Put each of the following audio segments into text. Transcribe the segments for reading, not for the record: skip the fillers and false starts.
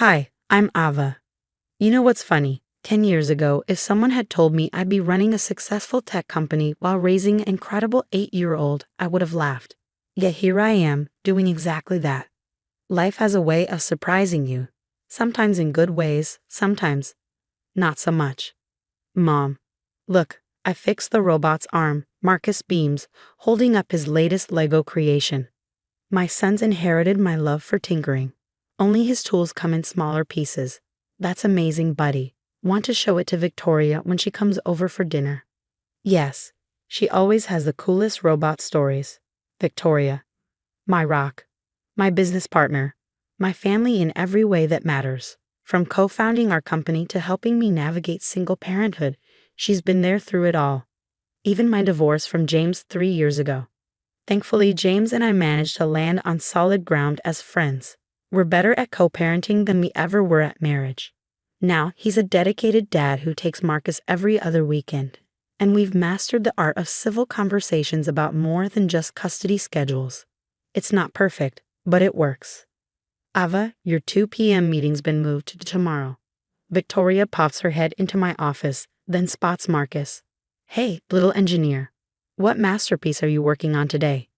Hi, I'm Ava. You know what's funny? 10 years ago, if someone had told me I'd be running a successful tech company while raising an incredible 8-year-old, I would have laughed. Yet here I am, doing exactly that. Life has a way of surprising you. Sometimes in good ways, sometimes not so much. Mom. Look, I fixed the robot's arm, Marcus beams, holding up his latest Lego creation. My son's inherited my love for tinkering. Only his tools come in smaller pieces. That's amazing, buddy. Want to show it to Victoria when she comes over for dinner? Yes, she always has the coolest robot stories. Victoria. My rock. My business partner. My family in every way that matters. From co-founding our company to helping me navigate single parenthood, she's been there through it all. Even my divorce from James 3 years ago. Thankfully, James and I managed to land on solid ground as friends. We're better at co-parenting than we ever were at marriage. Now, he's a dedicated dad who takes Marcus every other weekend. And we've mastered the art of civil conversations about more than just custody schedules. It's not perfect, but it works. Ava, your 2 p.m. meeting's been moved to tomorrow. Victoria pops her head into my office, then spots Marcus. Hey, little engineer. What masterpiece are you working on today?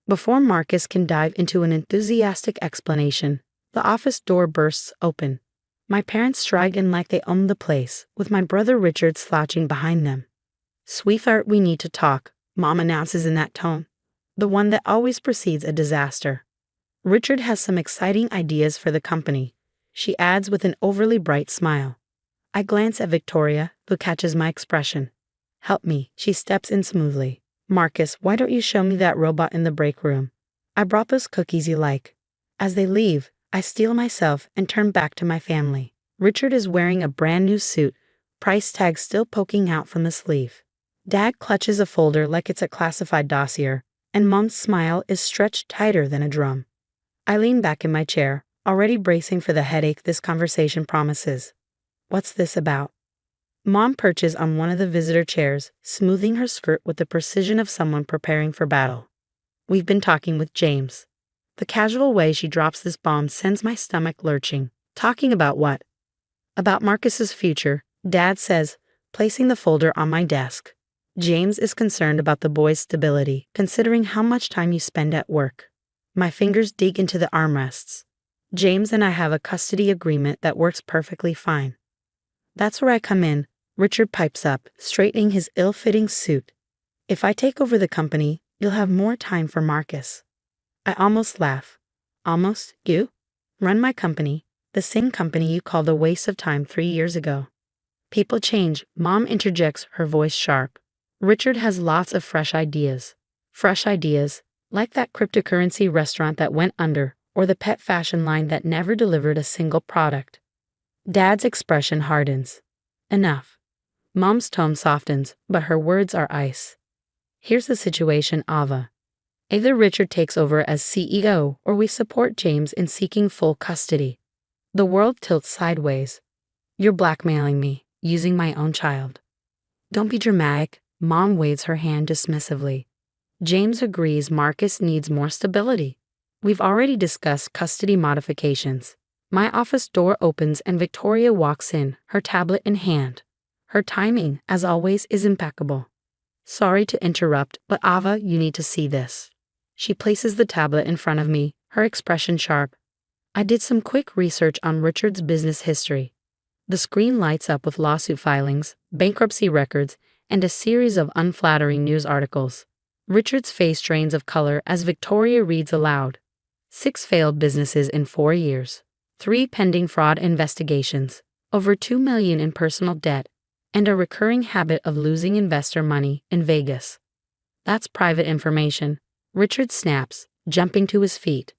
Before Marcus can dive into an enthusiastic explanation, the office door bursts open. My parents stride in like they own the place, with my brother Richard slouching behind them. Sweetheart, we need to talk, Mom announces in that tone, the one that always precedes a disaster. Richard has some exciting ideas for the company, she adds with an overly bright smile. I glance at Victoria, who catches my expression. Help me, she steps in smoothly. Marcus, why don't you show me that robot in the break room? I brought those cookies you like. As they leave, I steel myself and turn back to my family. Richard is wearing a brand new suit, price tag still poking out from the sleeve. Dad clutches a folder like it's a classified dossier, and Mom's smile is stretched tighter than a drum. I lean back in my chair, already bracing for the headache this conversation promises. What's this about? Mom perches on one of the visitor chairs, smoothing her skirt with the precision of someone preparing for battle. We've been talking with James. The casual way she drops this bomb sends my stomach lurching. Talking about what? About Marcus's future, Dad says, placing the folder on my desk. James is concerned about the boy's stability, considering how much time you spend at work. My fingers dig into the armrests. James and I have a custody agreement that works perfectly fine. That's where I come in, Richard pipes up, straightening his ill-fitting suit. If I take over the company, you'll have more time for Marcus. I almost laugh. Almost? You? Run my company, the same company you called a waste of time 3 years ago. People change, Mom interjects, her voice sharp. Richard has lots of fresh ideas. Fresh ideas, like that cryptocurrency restaurant that went under, or the pet fashion line that never delivered a single product. Dad's expression hardens. Enough. Mom's tone softens, but her words are ice. Here's the situation, Ava. Either Richard takes over as CEO or we support James in seeking full custody. The world tilts sideways. You're blackmailing me, using my own child. Don't be dramatic, Mom waves her hand dismissively. James agrees Marcus needs more stability. We've already discussed custody modifications. My office door opens and Victoria walks in, her tablet in hand. Her timing, as always, is impeccable. Sorry to interrupt, but Ava, you need to see this. She places the tablet in front of me, her expression sharp. I did some quick research on Richard's business history. The screen lights up with lawsuit filings, bankruptcy records, and a series of unflattering news articles. Richard's face drains of color as Victoria reads aloud. 6 failed businesses in 4 years. 3 pending fraud investigations. Over $2 million in personal debt. And a recurring habit of losing investor money in Vegas. That's private information. Richard snaps, jumping to his feet.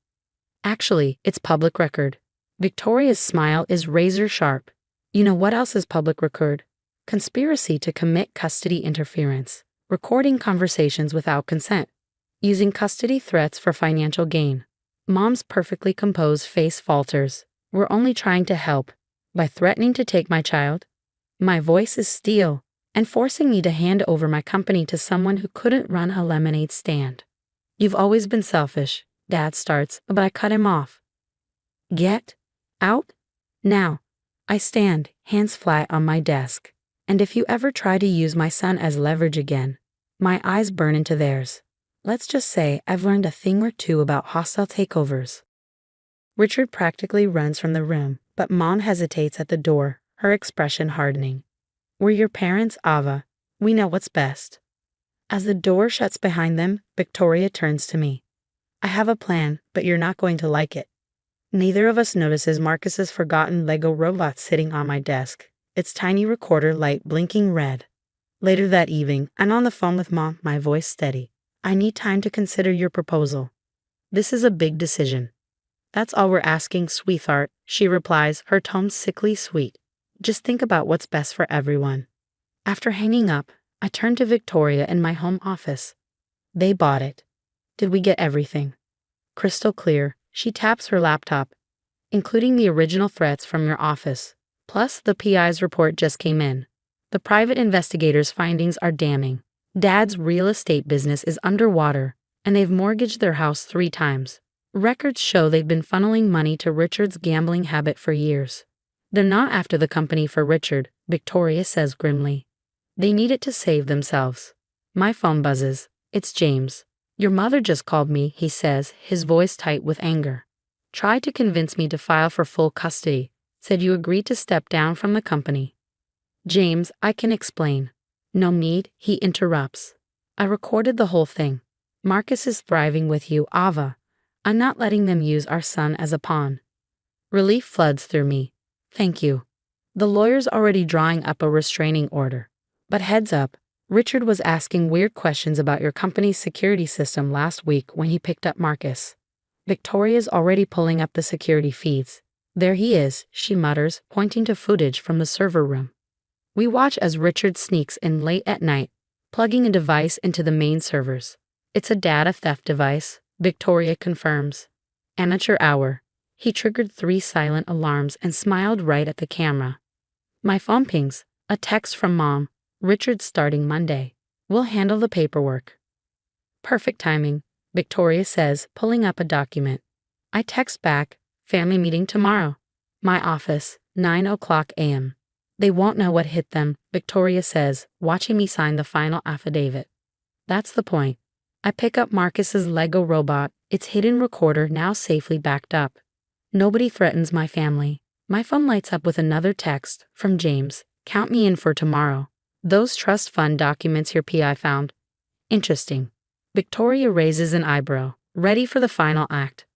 Actually, it's public record. Victoria's smile is razor sharp. You know what else is public record? Conspiracy to commit custody interference. Recording conversations without consent. Using custody threats for financial gain. Mom's perfectly composed face falters. We're only trying to help. By threatening to take my child? My voice is steel, and forcing me to hand over my company to someone who couldn't run a lemonade stand. You've always been selfish, Dad starts, but I cut him off. Get out? Now, I stand, hands flat on my desk. And if you ever try to use my son as leverage again, my eyes burn into theirs. Let's just say I've learned a thing or two about hostile takeovers. Richard practically runs from the room, but Mom hesitates at the door, her expression hardening. We're your parents, Ava. We know what's best. As the door shuts behind them, Victoria turns to me. I have a plan, but you're not going to like it. Neither of us notices Marcus's forgotten Lego robot sitting on my desk, its tiny recorder light blinking red. Later that evening, I'm on the phone with Mom, my voice steady. I need time to consider your proposal. This is a big decision. That's all we're asking, sweetheart, she replies, her tone sickly sweet. Just think about what's best for everyone. After hanging up, I turn to Victoria in my home office. They bought it. Did we get everything? Crystal clear, she taps her laptop. Including the original threats from your office. Plus, the PI's report just came in. The private investigator's findings are damning. Dad's real estate business is underwater, and they've mortgaged their house 3 times. Records show they've been funneling money to Richard's gambling habit for years. They're not after the company for Richard, Victoria says grimly. They need it to save themselves. My phone buzzes. It's James. Your mother just called me, he says, his voice tight with anger. Tried to convince me to file for full custody. Said you agreed to step down from the company. James, I can explain. No need, he interrupts. I recorded the whole thing. Marcus is thriving with you, Ava. I'm not letting them use our son as a pawn. Relief floods through me. Thank you. The lawyer's already drawing up a restraining order. But heads up, Richard was asking weird questions about your company's security system last week when he picked up Marcus. Victoria's already pulling up the security feeds. There he is, she mutters, pointing to footage from the server room. We watch as Richard sneaks in late at night, plugging a device into the main servers. It's a data theft device, Victoria confirms. Amateur hour. He triggered 3 silent alarms and smiled right at the camera. My phone pings, a text from Mom. Richard's starting Monday. We'll handle the paperwork. Perfect timing, Victoria says, pulling up a document. I text back, family meeting tomorrow. My office, 9:00 a.m. They won't know what hit them, Victoria says, watching me sign the final affidavit. That's the point. I pick up Marcus's Lego robot, its hidden recorder now safely backed up. Nobody threatens my family. My phone lights up with another text from James. Count me in for tomorrow. Those trust fund documents your PI found. Interesting. Victoria raises an eyebrow, ready for the final act.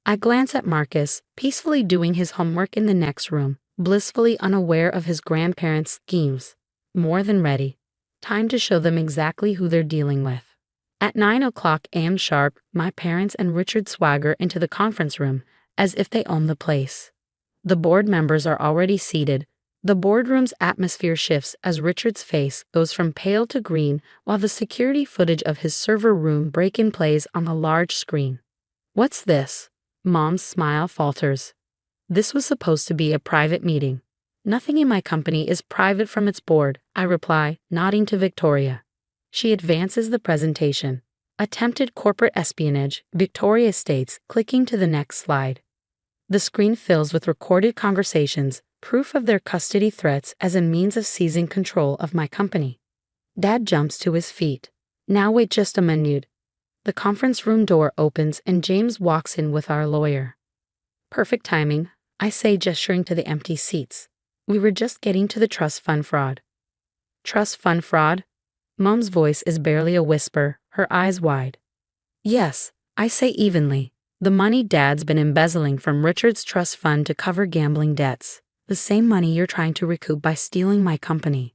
I glance at Marcus, peacefully doing his homework in the next room, blissfully unaware of his grandparents' schemes. More than ready. Time to show them exactly who they're dealing with. At 9:00 a.m. sharp, my parents and Richard swagger into the conference room, as if they own the place. The board members are already seated. The boardroom's atmosphere shifts as Richard's face goes from pale to green while the security footage of his server room break-in plays on the large screen. What's this? Mom's smile falters. This was supposed to be a private meeting. Nothing in my company is private from its board, I reply, nodding to Victoria. She advances the presentation. Attempted corporate espionage, Victoria states, clicking to the next slide. The screen fills with recorded conversations, proof of their custody threats as a means of seizing control of my company. Dad jumps to his feet. Now wait just a minute. The conference room door opens and James walks in with our lawyer. Perfect timing, I say, gesturing to the empty seats. We were just getting to the trust fund fraud. Trust fund fraud? Mom's voice is barely a whisper, her eyes wide. Yes, I say evenly. The money Dad's been embezzling from Richard's trust fund to cover gambling debts. The same money you're trying to recoup by stealing my company.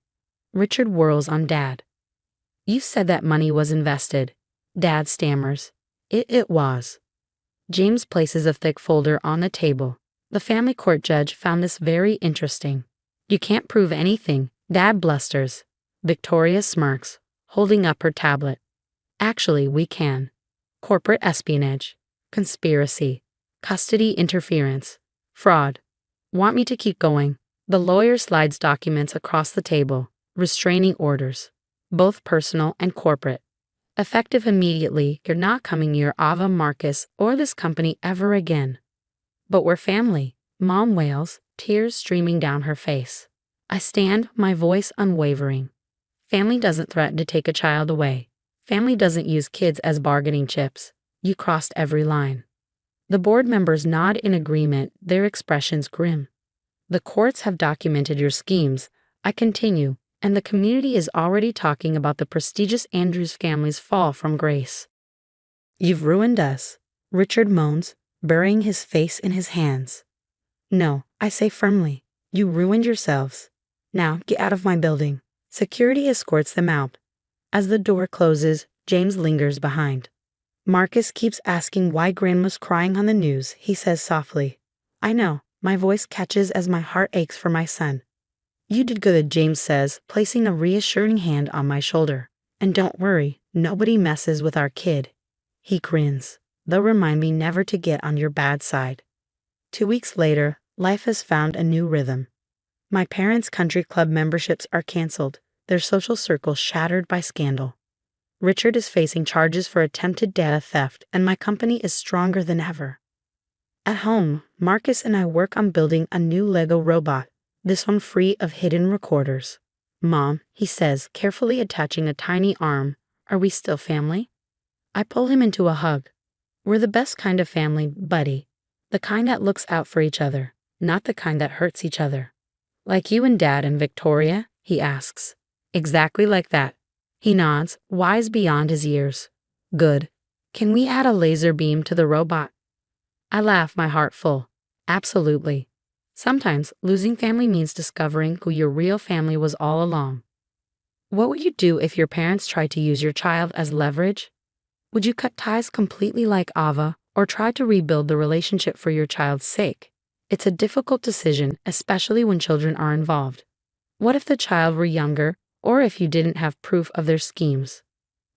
Richard whirls on Dad. You said that money was invested. Dad stammers. It was. James places a thick folder on the table. The family court judge found this very interesting. You can't prove anything, Dad blusters. Victoria smirks, holding up her tablet. Actually, we can. Corporate espionage, conspiracy, custody interference, fraud. Want me to keep going? The lawyer slides documents across the table, restraining orders, both personal and corporate. Effective immediately, you're not coming near Ava, Marcus, or this company ever again. But we're family, Mom wails, tears streaming down her face. I stand, my voice unwavering. Family doesn't threaten to take a child away. Family doesn't use kids as bargaining chips. You crossed every line. The board members nod in agreement, their expressions grim. The courts have documented your schemes, I continue, and the community is already talking about the prestigious Andrews family's fall from grace. You've ruined us, Richard moans, burying his face in his hands. No, I say firmly, you ruined yourselves. Now get out of my building. Security escorts them out. As the door closes, James lingers behind. Marcus keeps asking why Grandma's crying on the news, he says softly. I know, my voice catches as my heart aches for my son. You did good, James says, placing a reassuring hand on my shoulder. And don't worry, nobody messes with our kid. He grins. They'll remind me never to get on your bad side. 2 weeks later, life has found a new rhythm. My parents' country club memberships are canceled, their social circle shattered by scandal. Richard is facing charges for attempted data theft, and my company is stronger than ever. At home, Marcus and I work on building a new Lego robot, this one free of hidden recorders. Mom, he says, carefully attaching a tiny arm, are we still family? I pull him into a hug. We're the best kind of family, buddy. The kind that looks out for each other, not the kind that hurts each other. Like you and Dad and Victoria? He asks. Exactly like that. He nods, wise beyond his years. Good. Can we add a laser beam to the robot? I laugh, my heart full. Absolutely. Sometimes losing family means discovering who your real family was all along. What would you do if your parents tried to use your child as leverage? Would you cut ties completely like Ava, or try to rebuild the relationship for your child's sake? It's a difficult decision, especially when children are involved. What if the child were younger, or if you didn't have proof of their schemes?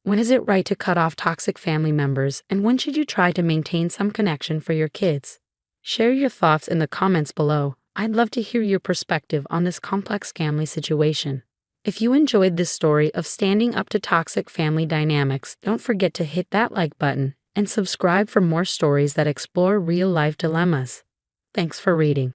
When is it right to cut off toxic family members, and when should you try to maintain some connection for your kids? Share your thoughts in the comments below. I'd love to hear your perspective on this complex family situation. If you enjoyed this story of standing up to toxic family dynamics, don't forget to hit that like button and subscribe for more stories that explore real-life dilemmas. Thanks for reading.